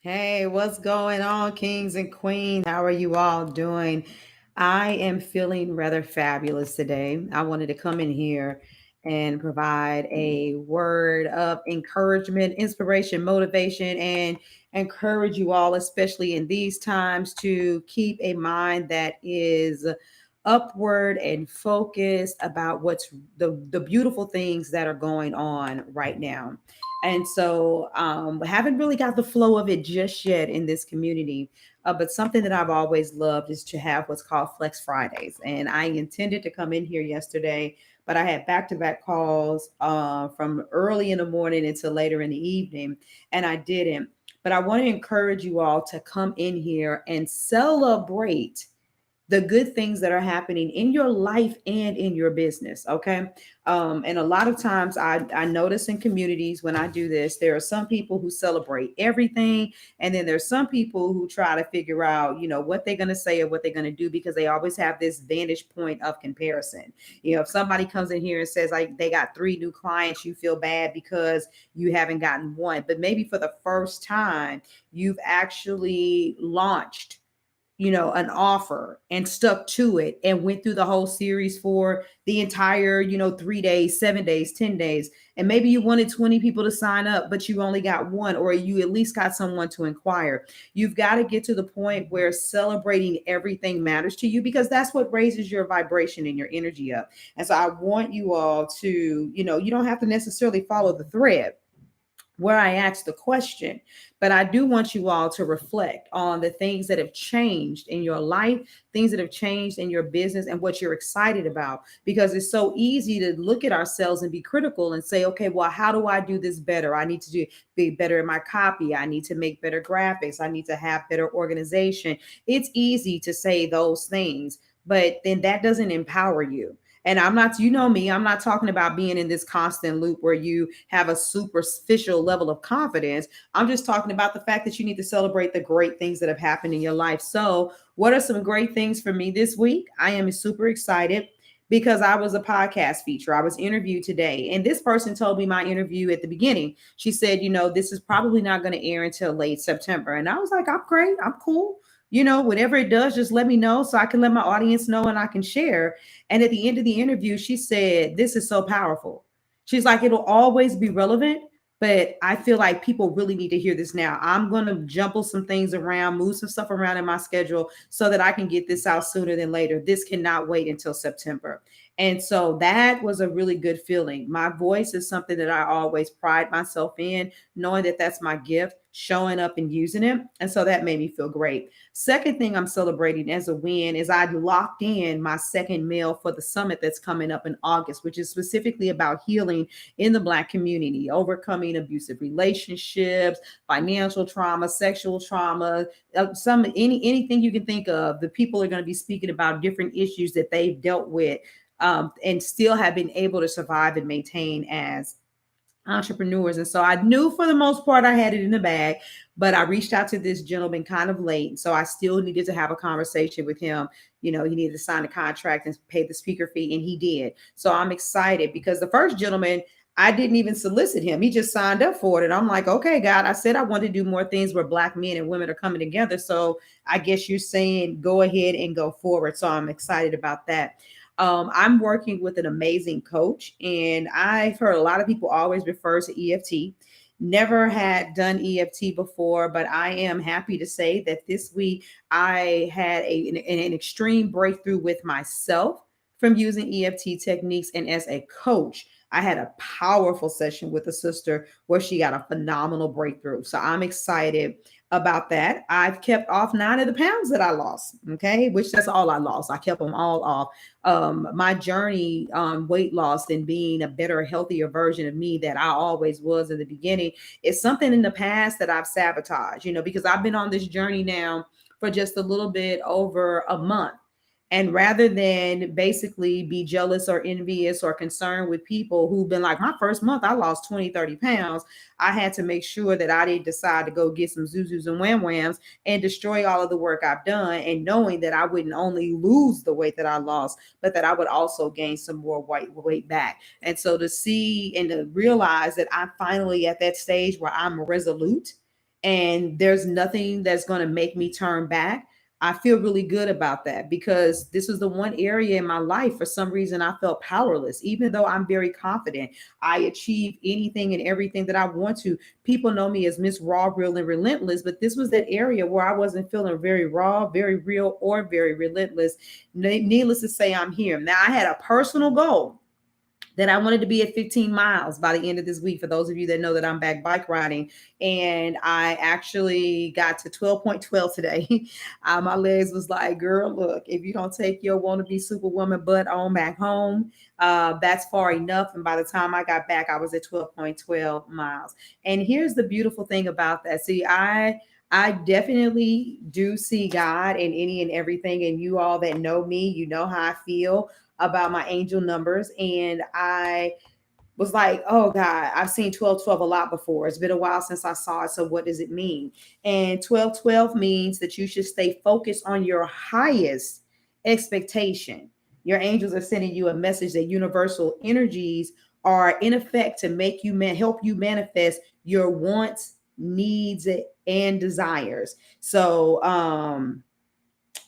Hey, what's going on, kings and queens? How are you all doing? I am feeling rather fabulous today. I wanted to come in here and provide a word of encouragement, inspiration, motivation, and encourage you all, especially in these times, to keep a mind that is upward and focused about what's the beautiful things that are going on right now. And so haven't really got the flow of it just yet in this community. But something that I've always loved is to have what's called Flex Fridays. And I intended to come in here yesterday, but I had back to back calls from early in the morning until later in the evening, and I didn't. But I want to encourage you all to come in here and celebrate the good things that are happening in your life and in your business. Okay. And a lot of times I notice in communities when I do this, there are some people who celebrate everything. And then there's some people who try to figure out, what they're going to say or what they're going to do because they always have this vantage point of comparison. If somebody comes in here and says like they got three new clients, you feel bad because you haven't gotten one. But maybe for the first time, you've actually launched an offer and stuck to it and went through the whole series for the entire 3 days, 7 days, 10 days. And maybe you wanted 20 people to sign up, but you only got one, or you at least got someone to inquire. You've got to get to the point where celebrating everything matters to you, because that's what raises your vibration and your energy up. And so I want you all to, you don't have to necessarily follow the thread where I asked the question, but I do want you all to reflect on the things that have changed in your life, things that have changed in your business, and what you're excited about. Because it's so easy to look at ourselves and be critical and say, okay, well, how do I do this better? I need to be better in my copy. I need to make better graphics. I need to have better organization. It's easy to say those things, but then that doesn't empower you. And I'm not, me, I'm not talking about being in this constant loop where you have a superficial level of confidence. I'm just talking about the fact that you need to celebrate the great things that have happened in your life. So, what are some great things for me this week? I am super excited because I was a podcast feature. I was interviewed today, and this person told me my interview at the beginning. She said, this is probably not going to air until late September. And I was like, I'm great. I'm cool. Whatever it does, just let me know so I can let my audience know and I can share. And at the end of the interview, she said, this is so powerful. She's like, it'll always be relevant, but I feel like people really need to hear this now. I'm going to jumble some things around, move some stuff around in my schedule so that I can get this out sooner than later. This cannot wait until September. And so that was a really good feeling. My voice is something that I always pride myself in, knowing that that's my gift, showing up and using it. And so that made me feel great. Second thing I'm celebrating as a win is I locked in my second meal for the summit that's coming up in August, which is specifically about healing in the Black community, overcoming abusive relationships, financial trauma, sexual trauma, anything you can think of. The people are going to be speaking about different issues that they've dealt with, and still have been able to survive and maintain as entrepreneurs. And so I knew for the most part I had it in the bag, but I reached out to this gentleman kind of late. So I still needed to have a conversation with him. He needed to sign a contract and pay the speaker fee, and he did. So I'm excited because the first gentleman, I didn't even solicit him. He just signed up for it. And I'm like, okay, God, I said I want to do more things where Black men and women are coming together. So I guess you're saying go ahead and go forward. So I'm excited about that. I'm working with an amazing coach, and I've heard a lot of people always refer to EFT. Never had done EFT before, but I am happy to say that this week I had an extreme breakthrough with myself from using EFT techniques. And as a coach, I had a powerful session with a sister where she got a phenomenal breakthrough. So I'm excited about that. I've kept off 9 of the pounds that I lost. Okay, which that's all I lost. I kept them all off. My journey on weight loss and being a better, healthier version of me that I always was in the beginning is something in the past that I've sabotaged. Because I've been on this journey now for just a little bit over a month. And rather than basically be jealous or envious or concerned with people who've been like, my first month, I lost 20, 30 pounds. I had to make sure that I didn't decide to go get some Zuzus and Wham Whams and destroy all of the work I've done. And knowing that I wouldn't only lose the weight that I lost, but that I would also gain some more weight back. And so to see and to realize that I'm finally at that stage where I'm resolute and there's nothing that's going to make me turn back. I feel really good about that because this was the one area in my life for some reason I felt powerless. Even though I'm very confident, I achieve anything and everything that I want to. People know me as Miss Raw, Real, and Relentless, but this was that area where I wasn't feeling very raw, very real, or very relentless. Needless to say, I'm here. Now, I had a personal goal that I wanted to be at 15 miles by the end of this week. For those of you that know that I'm back bike riding, and I actually got to 12.12 today. My legs was like, girl, look, if you don't take your want to be superwoman butt on back home, that's far enough. And by the time I got back, I was at 12.12 miles. And here's the beautiful thing about that. See, I definitely do see God in any and everything. And you all that know me, you know how I feel about my angel numbers. And I was like, oh God, I've seen 1212 a lot before. It's been a while since I saw it. So what does it mean? And 1212 means that you should stay focused on your highest expectation. Your angels are sending you a message that universal energies are in effect to make you help you manifest your wants, needs, and desires. So I'm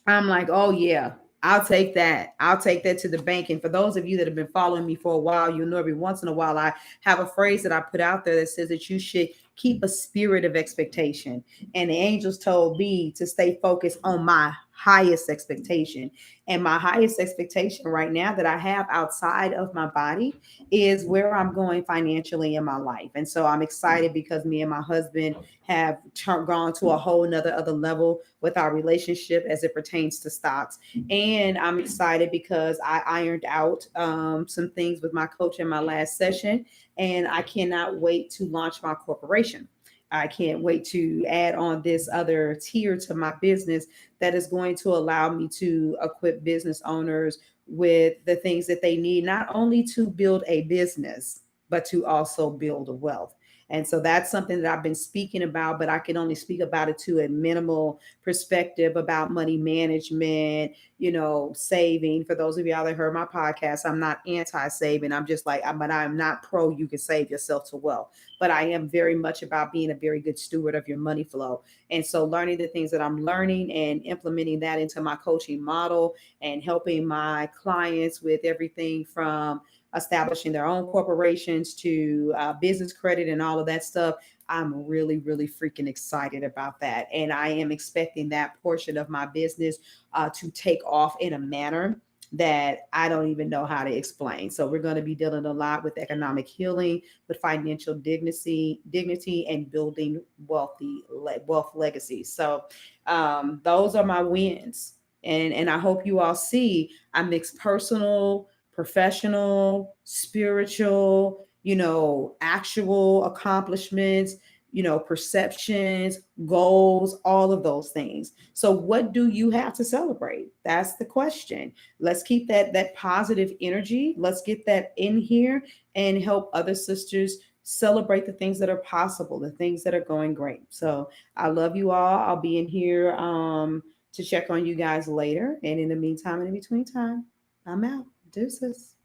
like, oh yeah, I'll take that. I'll take that to the bank. And for those of you that have been following me for a while, you'll know every once in a while I have a phrase that I put out there that says that you should keep a spirit of expectation. And the angels told me to stay focused on my highest expectation. And my highest expectation right now that I have outside of my body is where I'm going financially in my life. And so I'm excited because me and my husband have gone to a whole nother other level with our relationship as it pertains to stocks. And I'm excited because I ironed out some things with my coach in my last session, and I cannot wait to launch my corporation. I can't wait to add on this other tier to my business that is going to allow me to equip business owners with the things that they need, not only to build a business, but to also build a wealth. And so that's something that I've been speaking about, but I can only speak about it to a minimal perspective about money management, saving. For those of y'all that heard my podcast, I'm not anti-saving. I'm just like, but I'm not pro you can save yourself to wealth. But I am very much about being a very good steward of your money flow. And so learning the things that I'm learning and implementing that into my coaching model and helping my clients with everything from establishing their own corporations to business credit and all of that stuff. I'm really, really freaking excited about that. And I am expecting that portion of my business to take off in a manner that I don't even know how to explain. So we're going to be dealing a lot with economic healing, with financial dignity, and building wealth legacy. So those are my wins, and I hope you all see I mix personal, professional, spiritual, actual accomplishments, perceptions, goals, all of those things. So what do you have to celebrate? That's the question. Let's keep that positive energy. Let's get that in here and help other sisters celebrate the things that are possible, the things that are going great. So I love you all. I'll be in here to check on you guys later. And in the meantime, and in between time, I'm out. Deuces.